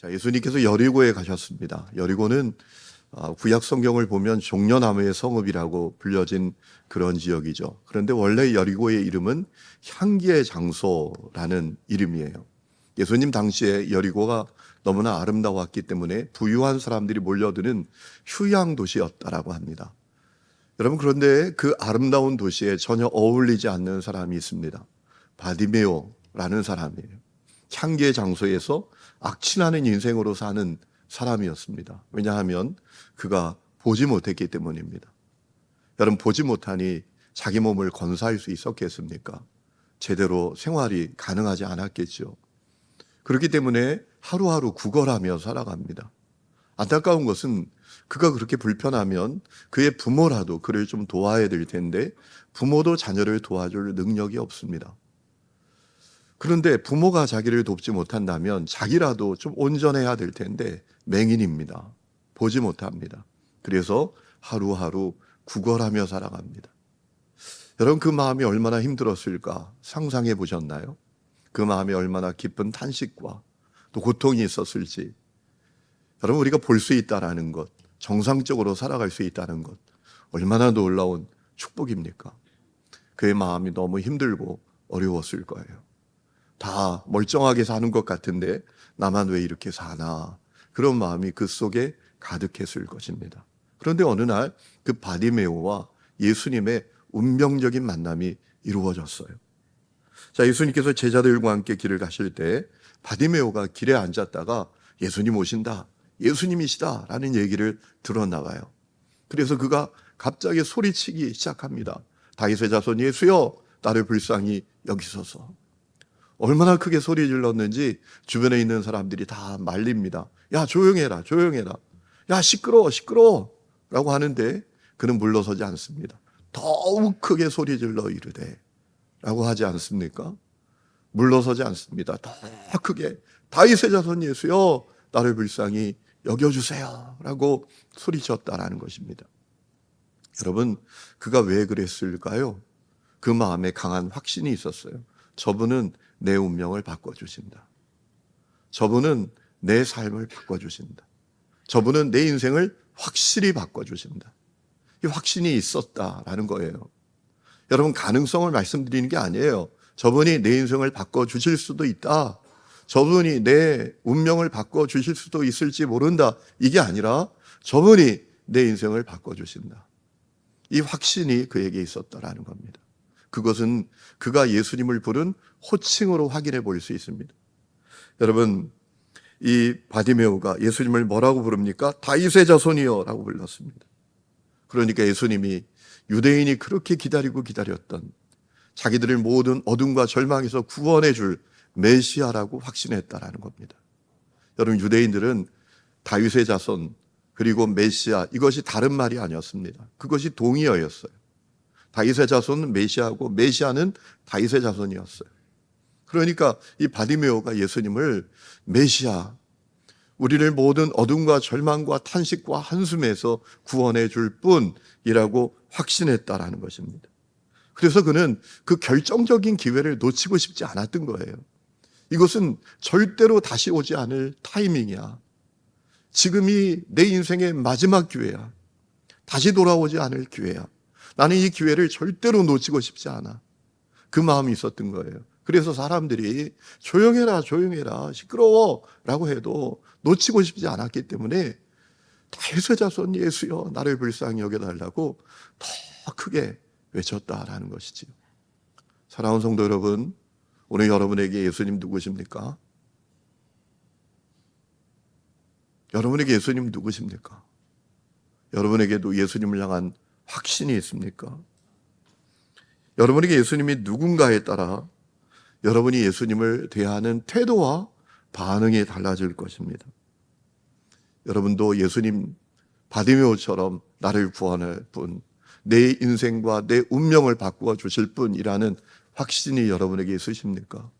자, 예수님께서 여리고에 가셨습니다. 여리고는 구약 성경을 보면 종려나무의 성읍이라고 불려진 그런 지역이죠. 그런데 원래 여리고의 이름은 향기의 장소라는 이름이에요. 예수님 당시에 여리고가 너무나 아름다웠기 때문에 부유한 사람들이 몰려드는 휴양 도시였다라고 합니다. 여러분, 그런데 그 아름다운 도시에 전혀 어울리지 않는 사람이 있습니다. 바디메오라는 사람이에요. 향기의 장소에서 악취나는 인생으로 사는 사람이었습니다. 왜냐하면 그가 보지 못했기 때문입니다. 여러분, 보지 못하니 자기 몸을 건사할 수 있었겠습니까? 제대로 생활이 가능하지 않았겠죠. 그렇기 때문에 하루하루 구걸하며 살아갑니다. 안타까운 것은 그가 그렇게 불편하면 그의 부모라도 그를 좀 도와야 될 텐데 부모도 자녀를 도와줄 능력이 없습니다. 그런데 부모가 자기를 돕지 못한다면 자기라도 좀 온전해야 될 텐데 맹인입니다. 보지 못합니다. 그래서 하루하루 구걸하며 살아갑니다. 여러분, 그 마음이 얼마나 힘들었을까 상상해 보셨나요? 그 마음이 얼마나 깊은 탄식과 또 고통이 있었을지. 여러분, 우리가 볼 수 있다는 것, 정상적으로 살아갈 수 있다는 것, 얼마나 놀라운 축복입니까? 그의 마음이 너무 힘들고 어려웠을 거예요. 다 멀쩡하게 사는 것 같은데 나만 왜 이렇게 사나, 그런 마음이 그 속에 가득했을 것입니다. 그런데 어느 날 그 바디메오와 예수님의 운명적인 만남이 이루어졌어요. 자, 예수님께서 제자들과 함께 길을 가실 때 바디메오가 길에 앉았다가 예수님 오신다, 예수님이시다 라는 얘기를 들었나 봐요. 그래서 그가 갑자기 소리치기 시작합니다. 다윗의 자손 예수여, 나를 불쌍히 여기소서. 얼마나 크게 소리 질렀는지 주변에 있는 사람들이 다 말립니다. 야, 조용해라, 조용해라. 야, 시끄러워, 시끄러워 라고 하는데 그는 물러서지 않습니다. 더욱 크게 소리 질러 이르되 라고 하지 않습니까? 물러서지 않습니다. 더 크게 다윗의 자손 예수여, 나를 불쌍히 여겨주세요 라고 소리쳤다라는 것입니다. 여러분, 그가 왜 그랬을까요? 그 마음에 강한 확신이 있었어요. 저분은 내 운명을 바꿔주신다. 저분은 내 삶을 바꿔주신다. 저분은 내 인생을 확실히 바꿔주신다. 이 확신이 있었다라는 거예요. 여러분, 가능성을 말씀드리는 게 아니에요. 저분이 내 인생을 바꿔주실 수도 있다. 저분이 내 운명을 바꿔주실 수도 있을지 모른다. 이게 아니라 저분이 내 인생을 바꿔주신다. 이 확신이 그에게 있었다라는 겁니다. 그것은 그가 예수님을 부른 호칭으로 확인해 볼 수 있습니다. 여러분, 이 바디메오가 예수님을 뭐라고 부릅니까? 다윗의 자손이여 라고 불렀습니다. 그러니까 예수님이 유대인이 그렇게 기다리고 기다렸던 자기들을 모든 어둠과 절망에서 구원해 줄 메시아라고 확신했다라는 겁니다. 여러분, 유대인들은 다윗의 자손 그리고 메시아, 이것이 다른 말이 아니었습니다. 그것이 동의어였어요. 다윗의 자손은 메시아고 메시아는 다윗의 자손이었어요. 그러니까 이 바디메오가 예수님을 메시아, 우리를 모든 어둠과 절망과 탄식과 한숨에서 구원해 줄 뿐이라고 확신했다라는 것입니다. 그래서 그는 그 결정적인 기회를 놓치고 싶지 않았던 거예요. 이것은 절대로 다시 오지 않을 타이밍이야. 지금이 내 인생의 마지막 기회야. 다시 돌아오지 않을 기회야. 나는 이 기회를 절대로 놓치고 싶지 않아. 그 마음이 있었던 거예요. 그래서 사람들이 조용해라, 조용해라, 시끄러워 라고 해도 놓치고 싶지 않았기 때문에 다윗의 자손 예수여, 나를 불쌍히 여겨달라고 더 크게 외쳤다라는 것이지요. 사랑하는 성도 여러분, 오늘 여러분에게 예수님 누구십니까? 여러분에게 예수님 누구십니까? 여러분에게도 예수님을 향한 확신이 있습니까? 여러분에게 예수님이 누군가에 따라 여러분이 예수님을 대하는 태도와 반응이 달라질 것입니다. 여러분도 예수님 바디메오처럼 나를 구원할 분, 내 인생과 내 운명을 바꾸어 주실 분이라는 확신이 여러분에게 있으십니까?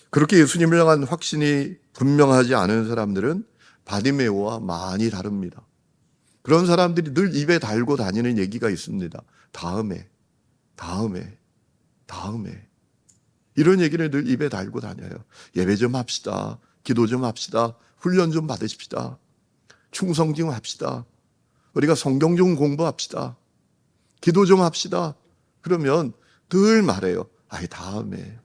그렇게 예수님을 향한 확신이 분명하지 않은 사람들은 바디메오와 많이 다릅니다. 그런 사람들이 늘 입에 달고 다니는 얘기가 있습니다. 다음에 이런 얘기를 늘 입에 달고 다녀요. 예배 좀 합시다. 기도 좀 합시다. 훈련 좀 받으십시다. 충성 좀 합시다. 우리가 성경 좀 공부합시다. 기도 좀 합시다. 그러면 늘 말해요. 아이, 다음에.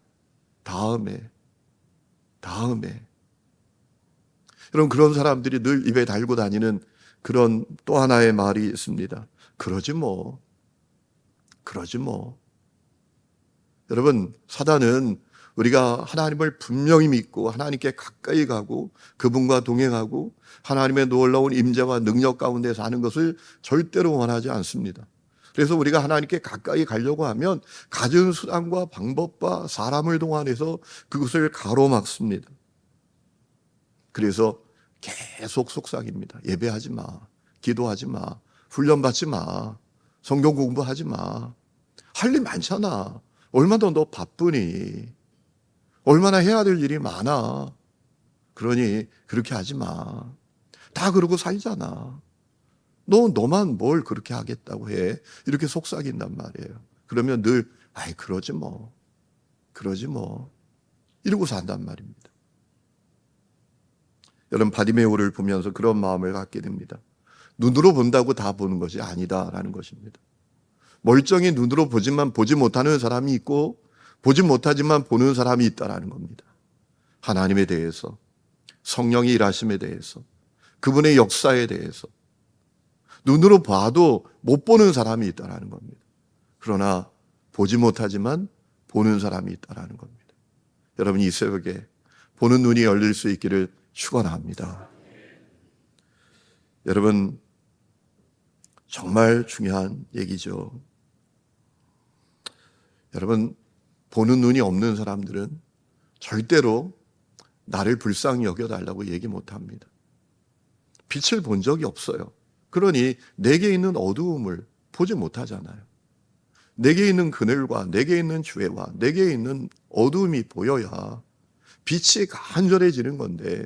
여러분, 그런 사람들이 늘 입에 달고 다니는 그런 또 하나의 말이 있습니다. 그러지 뭐. 여러분, 사단은 우리가 하나님을 분명히 믿고 하나님께 가까이 가고 그분과 동행하고 하나님의 놀라운 임재와 능력 가운데 사는 것을 절대로 원하지 않습니다. 그래서 우리가 하나님께 가까이 가려고 하면 갖은 수단과 방법과 사람을 동원해서 그것을 가로막습니다. 그래서 계속 속삭입니다. 예배하지 마. 기도하지 마. 훈련받지 마. 성경 공부하지 마. 할 일 많잖아. 얼마나 너 바쁘니? 얼마나 해야 될 일이 많아. 그러니 그렇게 하지 마. 다 그러고 살잖아. 너만 뭘 그렇게 하겠다고 해. 이렇게 속삭인단 말이에요. 그러면 늘 아이, 그러지 뭐. 이러고 산단 말입니다. 여러분, 바디메오를 보면서 그런 마음을 갖게 됩니다. 눈으로 본다고 다 보는 것이 아니다라는 것입니다. 멀쩡히 눈으로 보지만 보지 못하는 사람이 있고 보지 못하지만 보는 사람이 있다라는 겁니다. 하나님에 대해서, 성령의 일하심에 대해서, 그분의 역사에 대해서 눈으로 봐도 못 보는 사람이 있다라는 겁니다. 그러나 보지 못하지만 보는 사람이 있다라는 겁니다. 여러분, 이 새벽에 보는 눈이 열릴 수 있기를 축원합니다. 여러분, 정말 중요한 얘기죠. 여러분, 보는 눈이 없는 사람들은 절대로 나를 불쌍히 여겨달라고 얘기 못합니다. 빛을 본 적이 없어요. 그러니 내게 있는 어두움을 보지 못하잖아요. 내게 있는 그늘과 내게 있는 죄와 내게 있는 어두움이 보여야 빛이 간절해지는 건데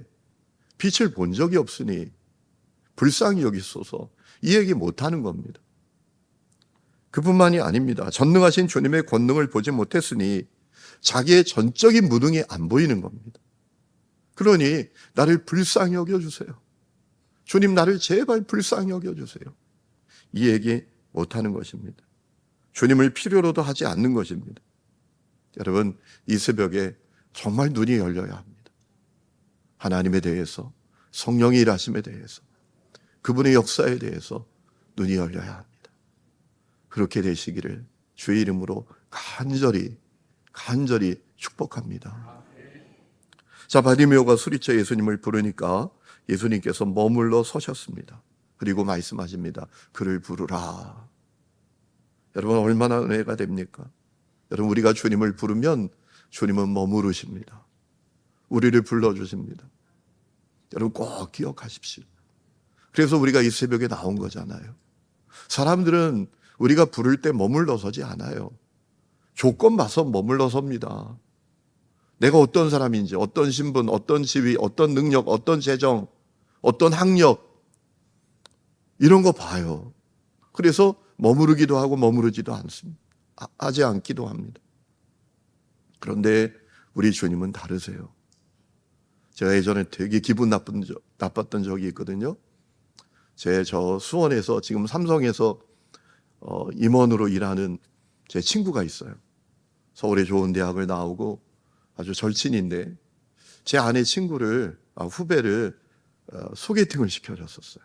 빛을 본 적이 없으니 불쌍히 여기소서 이 얘기 못하는 겁니다. 그뿐만이 아닙니다. 전능하신 주님의 권능을 보지 못했으니 자기의 전적인 무능이 안 보이는 겁니다. 그러니 나를 불쌍히 여겨주세요. 주님, 나를 제발 불쌍히 여겨주세요. 이 얘기 못하는 것입니다. 주님을 필요로도 하지 않는 것입니다. 여러분, 이 새벽에 정말 눈이 열려야 합니다. 하나님에 대해서, 성령의 일하심에 대해서, 그분의 역사에 대해서 눈이 열려야 합니다. 그렇게 되시기를 주의 이름으로 간절히 축복합니다. 자, 바디메오가 소리쳐 예수님을 부르니까 예수님께서 머물러 서셨습니다. 그리고 말씀하십니다. 그를 부르라. 여러분, 얼마나 은혜가 됩니까? 여러분, 우리가 주님을 부르면 주님은 머무르십니다. 우리를 불러주십니다. 여러분, 꼭 기억하십시오. 그래서 우리가 이 새벽에 나온 거잖아요. 사람들은 우리가 부를 때 머물러 서지 않아요. 조건 봐서 머물러 섭니다. 내가 어떤 사람인지, 어떤 신분, 어떤 지위, 어떤 능력, 어떤 재정, 어떤 학력 이런 거 봐요. 그래서 머무르기도 하고 머무르지도 않습니다. 하지 않기도 합니다. 그런데 우리 주님은 다르세요. 제가 예전에 되게 기분 나빴던 적이 있거든요. 저 수원에서 지금 삼성에서 임원으로 일하는 제 친구가 있어요. 서울의 좋은 대학을 나오고 아주 절친인데 제 아내 친구를 후배를 소개팅을 시켜줬었어요.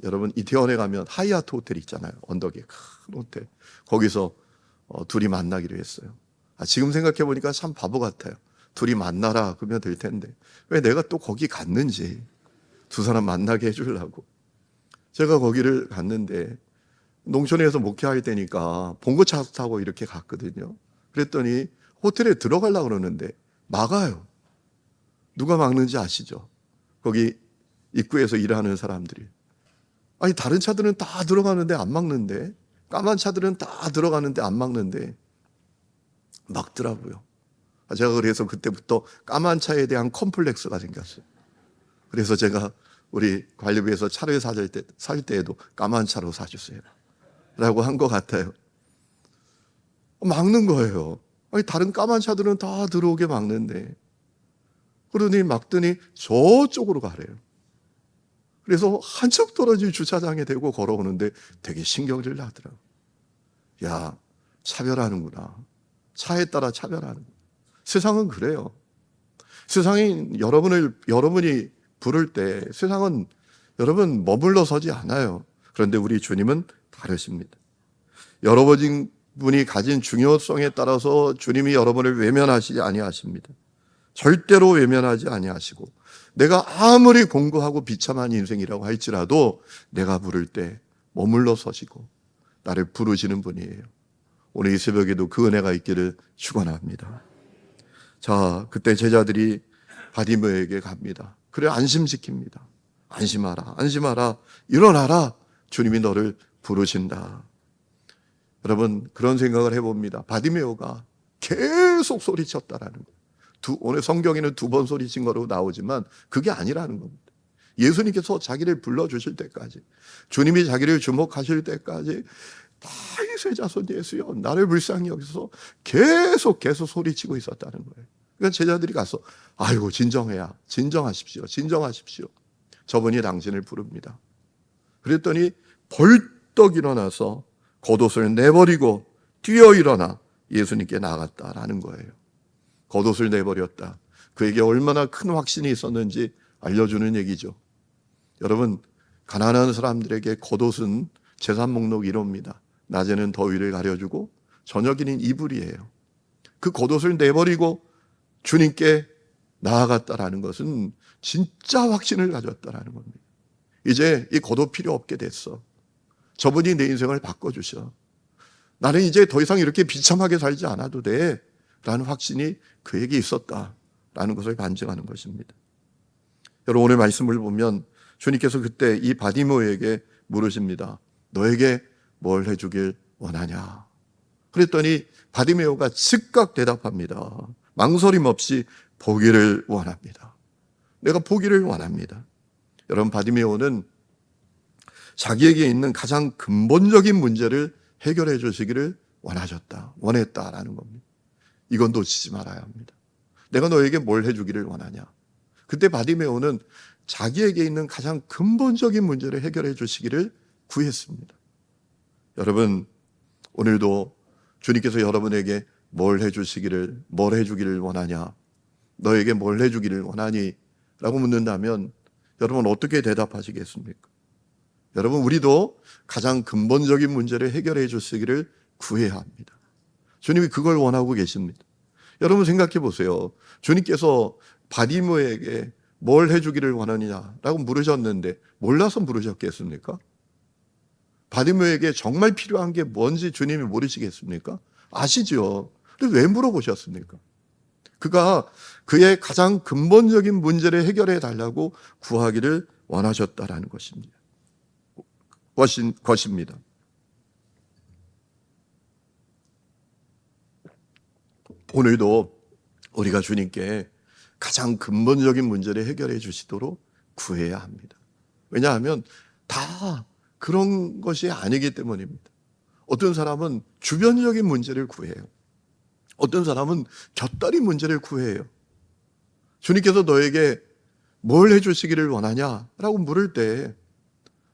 여러분 이태원에 가면 하이아트 호텔 있잖아요. 언덕에 큰 호텔. 거기서 둘이 만나기로 했어요. 지금 생각해 보니까 참 바보 같아요. 둘이 만나라 그러면 될 텐데 왜 내가 또 거기 갔는지 두 사람 만나게 해주려고 제가 거기를 갔는데 농촌에서 목회할 때니까 봉고차 타고 이렇게 갔거든요. 그랬더니 호텔에 들어가려고 그러는데 막아요. 누가 막는지 아시죠? 거기 입구에서 일하는 사람들이. 아니 다른 차들은 다 들어가는데 안 막는데 까만 차들은 다 들어가는데 안 막는데 막더라고요. 제가 그래서 그때부터 까만 차에 대한 컴플렉스가 생겼어요. 그래서 제가 우리 관리부에서 차를 살 때에도 까만 차로 사주세요 라고 한 것 같아요. 막는 거예요. 아니 다른 까만 차들은 다 들어오게 막는데 그러더니 막더니 저쪽으로 가래요. 그래서 한참 떨어진 주차장에 대고 걸어오는데 되게 신경질 나더라고요. 야, 차별하는구나. 차에 따라 차별하는. 세상은 그래요. 세상이 여러분이 부를 때 세상은 여러분 머물러 서지 않아요. 그런데 우리 주님은 다르십니다. 여러분이 가진 중요성에 따라서 주님이 여러분을 외면하시지 아니하십니다. 절대로 외면하지 아니하시고, 내가 아무리 공고하고 비참한 인생이라고 할지라도 내가 부를 때 머물러 서시고 나를 부르시는 분이에요. 오늘 이 새벽에도 그 은혜가 있기를 축원합니다. 자, 그때 제자들이 바디메오에게 갑니다. 그래, 안심시킵니다. 안심하라, 안심하라, 일어나라. 주님이 너를 부르신다. 여러분, 그런 생각을 해봅니다. 바디메오가 계속 소리쳤다라는 거예요. 오늘 성경에는 2번 소리친 거로 나오지만 그게 아니라는 겁니다. 예수님께서 자기를 불러주실 때까지, 주님이 자기를 주목하실 때까지 다윗의 자손 예수여 나를 불쌍히 여기서 계속 소리치고 있었다는 거예요. 그러니까 제자들이 가서 아이고 진정하십시오. 저분이 당신을 부릅니다. 그랬더니 벌떡 일어나서 겉옷을 내버리고 뛰어 일어나 예수님께 나갔다라는 거예요. 겉옷을 내버렸다. 그에게 얼마나 큰 확신이 있었는지 알려주는 얘기죠. 여러분, 가난한 사람들에게 겉옷은 재산 목록 1호입니다. 낮에는 더위를 가려주고 저녁에는 이불이에요. 그 겉옷을 내버리고 주님께 나아갔다라는 것은 진짜 확신을 가졌다라는 겁니다. 이제 이 겉옷 필요 없게 됐어. 저분이 내 인생을 바꿔주셔. 나는 이제 더 이상 이렇게 비참하게 살지 않아도 돼 라는 확신이 그에게 있었다라는 것을 반증하는 것입니다. 여러분, 오늘 말씀을 보면 주님께서 그때 이 바디메오에게 물으십니다. 너에게 뭘 해주길 원하냐? 그랬더니 바디메오가 즉각 대답합니다. 망설임 없이 보기를 원합니다. 내가 보기를 원합니다. 여러분, 바디메오는 자기에게 있는 가장 근본적인 문제를 해결해 주시기를 원했다라는 겁니다. 이건 놓치지 말아야 합니다. 내가 너에게 뭘 해주기를 원하냐? 그때 바디메오는 자기에게 있는 가장 근본적인 문제를 해결해 주시기를 구했습니다. 여러분, 오늘도 주님께서 여러분에게 뭘 해주기를 원하냐? 너에게 뭘 해주기를 원하니? 라고 묻는다면 여러분 어떻게 대답하시겠습니까? 여러분, 우리도 가장 근본적인 문제를 해결해 주시기를 구해야 합니다. 주님이 그걸 원하고 계십니다. 여러분 생각해 보세요. 주님께서 바디메오에게 뭘 해주기를 원하느냐라고 물으셨는데 몰라서 물으셨겠습니까? 바디메오에게 정말 필요한 게 뭔지 주님이 모르시겠습니까? 아시죠? 근데 왜 물어보셨습니까? 그가 그의 가장 근본적인 문제를 해결해 달라고 구하기를 원하셨다라는 것입니다. 오늘도 우리가 주님께 가장 근본적인 문제를 해결해 주시도록 구해야 합니다. 왜냐하면 다 그런 것이 아니기 때문입니다. 어떤 사람은 주변적인 문제를 구해요. 어떤 사람은 곁다리 문제를 구해요. 주님께서 너에게 뭘 해주시기를 원하냐라고 물을 때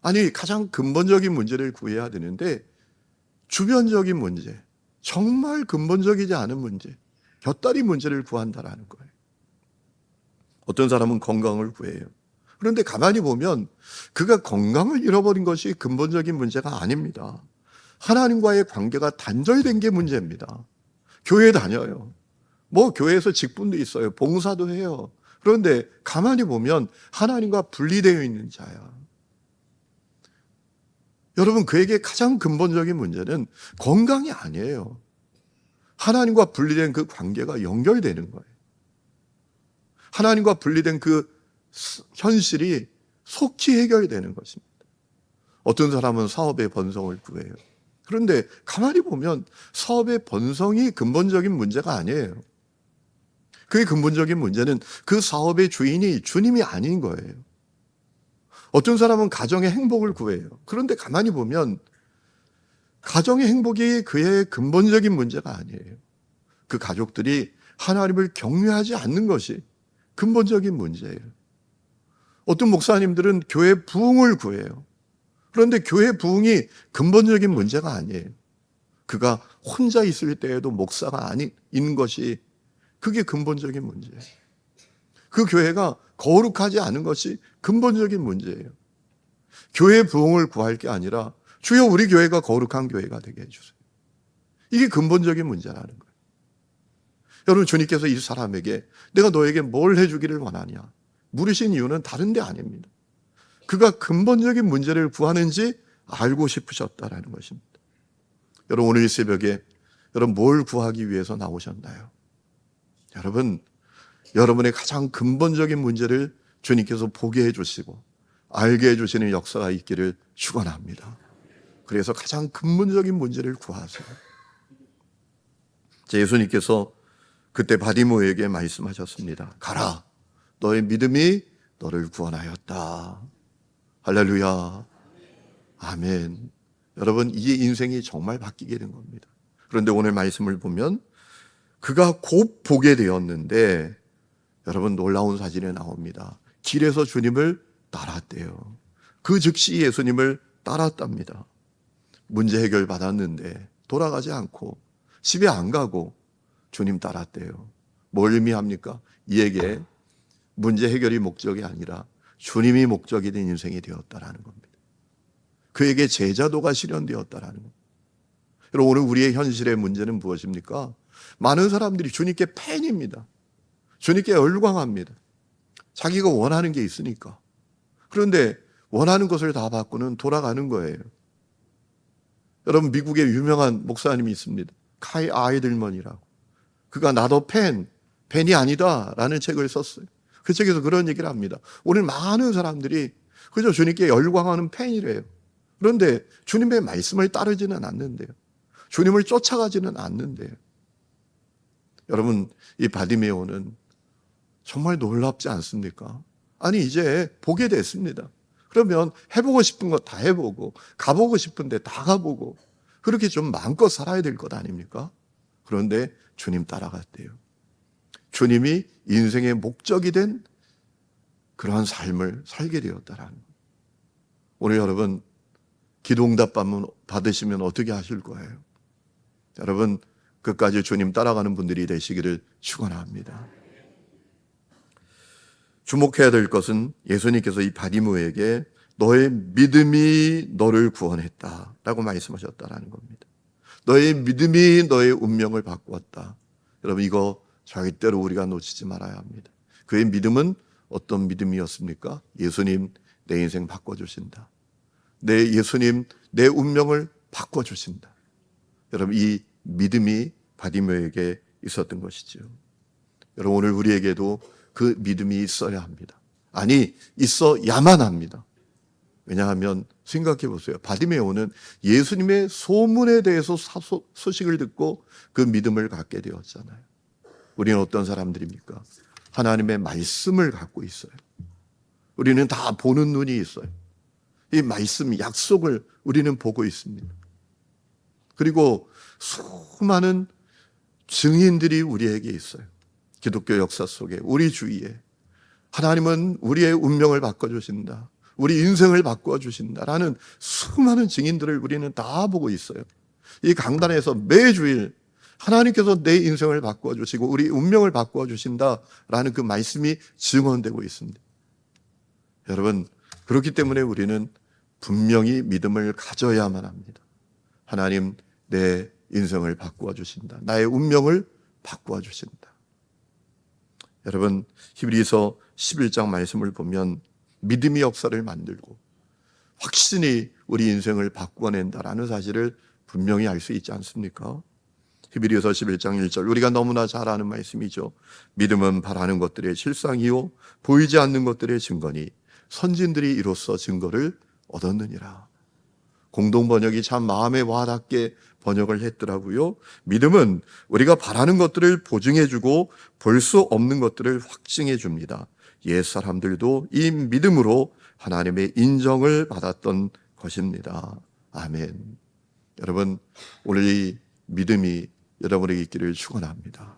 아니, 가장 근본적인 문제를 구해야 되는데 주변적인 문제, 정말 근본적이지 않은 문제, 곁다리 문제를 구한다라는 거예요. 어떤 사람은 건강을 구해요. 그런데 가만히 보면 그가 건강을 잃어버린 것이 근본적인 문제가 아닙니다. 하나님과의 관계가 단절된 게 문제입니다. 교회 다녀요. 교회에서 직분도 있어요. 봉사도 해요. 그런데 가만히 보면 하나님과 분리되어 있는 자야. 여러분, 그에게 가장 근본적인 문제는 건강이 아니에요. 하나님과 분리된 그 관계가 연결되는 거예요. 하나님과 분리된 그 현실이 속히 해결되는 것입니다. 어떤 사람은 사업의 번성을 구해요. 그런데 가만히 보면 사업의 번성이 근본적인 문제가 아니에요. 그의 근본적인 문제는 그 사업의 주인이 주님이 아닌 거예요. 어떤 사람은 가정의 행복을 구해요. 그런데 가만히 보면 가정의 행복이 그의 근본적인 문제가 아니에요. 그 가족들이 하나님을 경외하지 않는 것이 근본적인 문제예요. 어떤 목사님들은 교회 부흥을 구해요. 그런데 교회 부흥이 근본적인 문제가 아니에요. 그가 혼자 있을 때에도 목사가 아닌 것이 그게 근본적인 문제예요. 그 교회가 거룩하지 않은 것이 근본적인 문제예요. 교회 부흥을 구할 게 아니라 주여 우리 교회가 거룩한 교회가 되게 해주세요. 이게 근본적인 문제라는 거예요. 여러분, 주님께서 이 사람에게 내가 너에게 뭘 해주기를 원하냐 물으신 이유는 다른 데 아닙니다. 그가 근본적인 문제를 구하는지 알고 싶으셨다라는 것입니다. 여러분, 오늘 이 새벽에 여러분 뭘 구하기 위해서 나오셨나요? 여러분, 여러분의 가장 근본적인 문제를 주님께서 보게 해주시고 알게 해주시는 역사가 있기를 축원합니다. 그래서 가장 근본적인 문제를 구하세요. 예수님께서 그때 바디모에게 말씀하셨습니다. 가라, 너의 믿음이 너를 구원하였다. 할렐루야, 아멘. 여러분, 이 인생이 정말 바뀌게 된 겁니다. 그런데 오늘 말씀을 보면 그가 곧 보게 되었는데 여러분, 놀라운 사진에 나옵니다. 길에서 주님을 따랐대요. 그 즉시 예수님을 따랐답니다. 문제 해결 받았는데 돌아가지 않고 집에 안 가고 주님 따랐대요. 뭘 의미합니까? 이에게 문제 해결이 목적이 아니라 주님이 목적이 된 인생이 되었다라는 겁니다. 그에게 제자도가 실현되었다라는 겁니다. 여러분, 오늘 우리의 현실의 문제는 무엇입니까? 많은 사람들이 주님께 팬입니다. 주님께 열광합니다. 자기가 원하는 게 있으니까. 그런데 원하는 것을 다 받고는 돌아가는 거예요. 여러분, 미국에 유명한 목사님이 있습니다. 카이 아이들먼이라고. 그가 나도 팬이 아니다 라는 책을 썼어요. 그 책에서 그런 얘기를 합니다. 오늘 많은 사람들이 그저 주님께 열광하는 팬이래요. 그런데 주님의 말씀을 따르지는 않는데요. 주님을 쫓아가지는 않는데요. 여러분, 이 바디메오는 정말 놀랍지 않습니까? 아니, 이제 보게 됐습니다. 그러면 해보고 싶은 거 다 해보고 가보고 싶은데 다 가보고 그렇게 좀 마음껏 살아야 될 것 아닙니까? 그런데 주님 따라갔대요. 주님이 인생의 목적이 된 그러한 삶을 살게 되었다라는 거예요. 오늘 여러분, 기도응답 받으시면 어떻게 하실 거예요? 여러분, 끝까지 주님 따라가는 분들이 되시기를 축원합니다. 주목해야 될 것은 예수님께서 이 바디모에게 너의 믿음이 너를 구원했다라고 말씀하셨다라는 겁니다. 너의 믿음이 너의 운명을 바꾸었다. 여러분, 이거 절대로 우리가 놓치지 말아야 합니다. 그의 믿음은 어떤 믿음이었습니까? 예수님, 내 인생 바꿔주신다. 내 예수님, 내 운명을 바꿔주신다. 여러분, 이 믿음이 바디모에게 있었던 것이죠. 여러분, 오늘 우리에게도 그 믿음이 있어야 합니다. 아니, 있어야만 합니다. 왜냐하면 생각해 보세요. 바디메오는 예수님의 소문에 대해서 소식을 듣고 그 믿음을 갖게 되었잖아요. 우리는 어떤 사람들입니까? 하나님의 말씀을 갖고 있어요. 우리는 다 보는 눈이 있어요. 이 말씀, 약속을 우리는 보고 있습니다. 그리고 수많은 증인들이 우리에게 있어요. 기독교 역사 속에, 우리 주위에 하나님은 우리의 운명을 바꿔주신다, 우리 인생을 바꿔주신다라는 수많은 증인들을 우리는 다 보고 있어요. 이 강단에서 매주일 하나님께서 내 인생을 바꿔주시고 우리 운명을 바꿔주신다라는 그 말씀이 증언되고 있습니다. 여러분, 그렇기 때문에 우리는 분명히 믿음을 가져야만 합니다. 하나님, 내 인생을 바꾸어 주신다. 나의 운명을 바꾸어 주신다. 여러분, 히브리서 11장 말씀을 보면 믿음이 역사를 만들고 확신이 우리 인생을 바꾸어낸다라는 사실을 분명히 알 수 있지 않습니까? 히브리서 11장 1절, 우리가 너무나 잘 아는 말씀이죠. 믿음은 바라는 것들의 실상이요 보이지 않는 것들의 증거니 선진들이 이로써 증거를 얻었느니라. 공동 번역이 참 마음에 와닿게 번역을 했더라고요. 믿음은 우리가 바라는 것들을 보증해주고 볼 수 없는 것들을 확증해 줍니다. 옛 사람들도 이 믿음으로 하나님의 인정을 받았던 것입니다. 아멘. 여러분, 오늘 이 믿음이 여러분에게 있기를 축원합니다.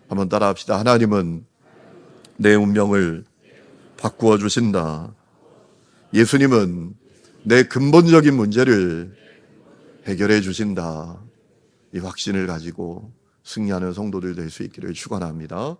한번 따라합시다. 하나님은 내 운명을 바꾸어 주신다. 예수님은 내 근본적인 문제를 해결해 주신다. 이 확신을 가지고 승리하는 성도들 될 수 있기를 축원합니다.